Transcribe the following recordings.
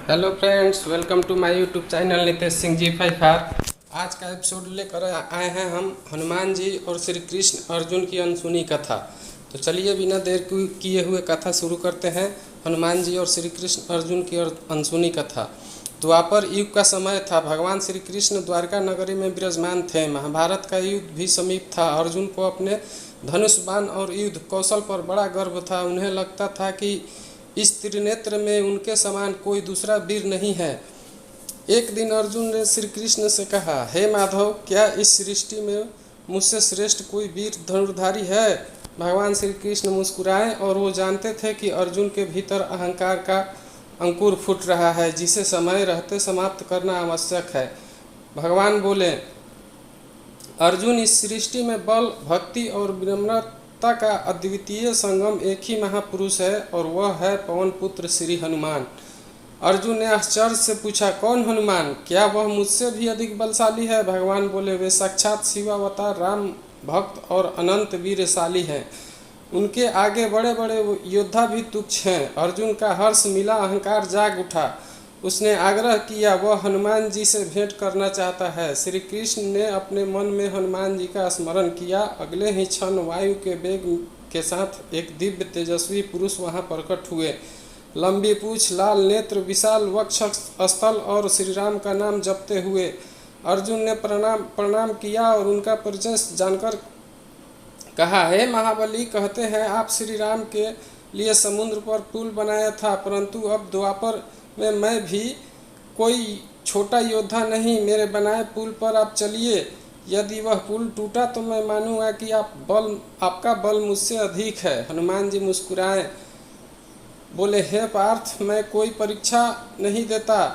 Hello friends, welcome to my YouTube channel Nitesh Singh ji 5R। आज का episode लेकर आए हैं हम हनुमान जी और श्री कृष्ण अर्जुन की अनसुनी कथा। तो चलिए बिना देर किए हुए कथा शुरू करते हैं। हनुमान जी और श्री कृष्ण अर्जुन की अनसुनी कथा। द्वापर युग का समय था। भगवान श्री कृष्ण द्वारका नगरी में विराजमान थे। महाभारत का युद्ध भी समीप था। अर्जुन को अपने धनुष बाण और युद्ध कौशल पर बड़ा गर्व था। उन्हें लगता था कि इस त्रिनेत्र में उनके समान कोई दूसरा वीर नहीं है। एक दिन अर्जुन ने श्री कृष्ण से कहा, हे माधव, क्या इस सृष्टि में मुझसे श्रेष्ठ कोई वीर धनुर्धारी है? भगवान श्री कृष्ण मुस्कुराए और वो जानते थे कि अर्जुन के भीतर अहंकार का अंकुर फूट रहा है, जिसे समय रहते समाप्त करना आवश्यक है। भगवान बोले, अर्जुन, इस सृष्टि में बल, भक्ति और विनम्रता का अद्वितीय संगम एक ही महापुरुष है और वह है पवन पुत्र श्री हनुमान। अर्जुन ने आश्चर्य से पूछा, कौन हनुमान? क्या वह मुझसे भी अधिक बलशाली है? भगवान बोले, वे साक्षात शिवावतार राम भक्त और अनंत वीरशाली हैं। उनके आगे बड़े बड़े योद्धा भी तुच्छ हैं। अर्जुन का हर्ष मिला, अहंकार जाग उठा। उसने आग्रह किया, वह हनुमान जी से भेंट करना चाहता है। श्री कृष्ण ने अपने मन में हनुमान जी का स्मरण किया। अगले ही क्षण वायु के वेग के साथ एक दिव्य तेजस्वी पुरुष वहां प्रकट हुए। लंबी पूंछ, लाल नेत्र, विशाल वक्ष स्थल और श्री राम का नाम जपते हुए अर्जुन ने प्रणाम किया और उनका परिचय जानकर कहा, हे महाबली, कहते हैं आप श्री राम के लिए समुद्र पर पुल बनाया था, परंतु अब द्वापर में मैं भी कोई छोटा योद्धा नहीं। मेरे बनाए पुल पर आप चलिए। यदि वह पुल टूटा तो मैं मानूंगा कि आपका बल मुझसे अधिक है। हनुमान जी मुस्कुराए, बोले, हे पार्थ, मैं कोई परीक्षा नहीं देता,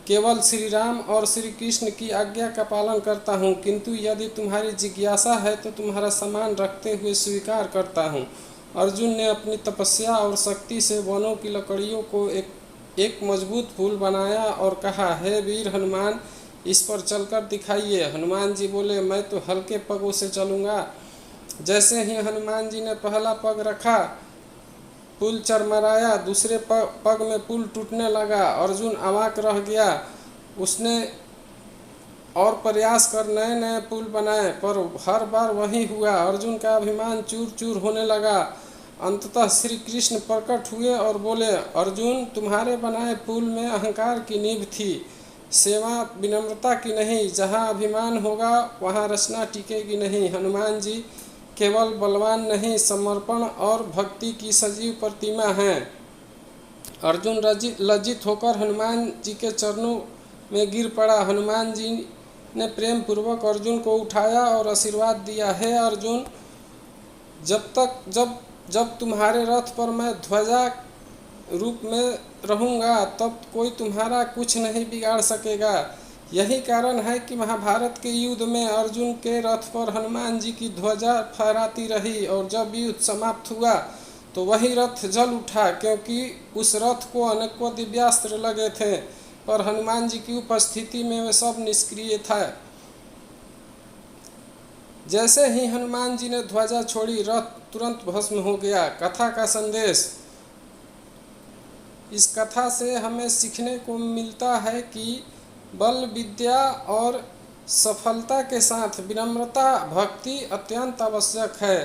केवल श्री राम और श्री कृष्ण की आज्ञा का पालन करता हूँ। किंतु यदि तुम्हारी जिज्ञासा है तो तुम्हारा सम्मान रखते हुए स्वीकार करता हूँ। अर्जुन ने अपनी तपस्या और शक्ति से वनों की लकड़ियों को एक मजबूत पुल बनाया और कहा, हे वीर हनुमान, इस पर चलकर दिखाइए। हनुमान जी बोले, मैं तो हल्के पगों से चलूँगा। जैसे ही हनुमान जी ने पहला पग रखा, पुल चरमराया। दूसरे पग में पुल टूटने लगा। अर्जुन अवाक रह गया। उसने और प्रयास कर नए नए पुल बनाए, पर हर बार वही हुआ। अर्जुन का अभिमान चूर चूर होने लगा। अंततः श्री कृष्ण प्रकट हुए और बोले, अर्जुन, तुम्हारे बनाए पुल में अहंकार की नींव थी, सेवा विनम्रता की नहीं। जहाँ अभिमान होगा वहाँ रचना टिकेगी नहीं। हनुमान जी केवल बलवान नहीं, समर्पण और भक्ति की सजीव प्रतिमा हैं। अर्जुन लज्जित होकर हनुमान जी के चरणों में गिर पड़ा। हनुमान जी ने प्रेम पूर्वक अर्जुन को उठाया और आशीर्वाद दिया, हे अर्जुन, जब तुम्हारे रथ पर मैं ध्वजा रूप में रहूँगा, तब कोई तुम्हारा कुछ नहीं बिगाड़ सकेगा। यही कारण है कि महाभारत के युद्ध में अर्जुन के रथ पर हनुमान जी की ध्वजा फहराती रही, और जब युद्ध समाप्त हुआ तो वही रथ जल उठा, क्योंकि उस रथ को अनेकों दिव्यास्त्र लगे थे, पर हनुमान जी की उपस्थिति में वे सब निष्क्रिय था। जैसे ही हनुमान जी ने ध्वजा छोड़ी, रथ तुरंत भस्म हो गया। कथा का संदेश। इस कथा से हमें सीखने को मिलता है कि बल, विद्या और सफलता के साथ विनम्रता, भक्ति अत्यंत आवश्यक है।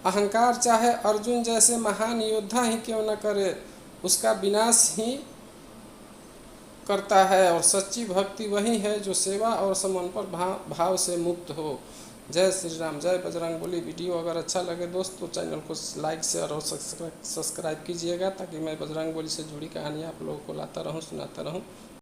अहंकार चाहे अर्जुन जैसे महान योद्धा ही क्यों न करे, उसका विनाश ही करता है। और सच्ची भक्ति वही है जो सेवा और समर्पण भाव से मुक्त हो। जय श्री राम, जय बजरंगबली। वीडियो अगर अच्छा लगे दोस्तों, चैनल को लाइक, शेयर और सब्सक्राइब कीजिएगा, ताकि मैं बजरंगबली से जुड़ी कहानियाँ आप लोगों को लाता रहूँ, सुनाता रहूँ।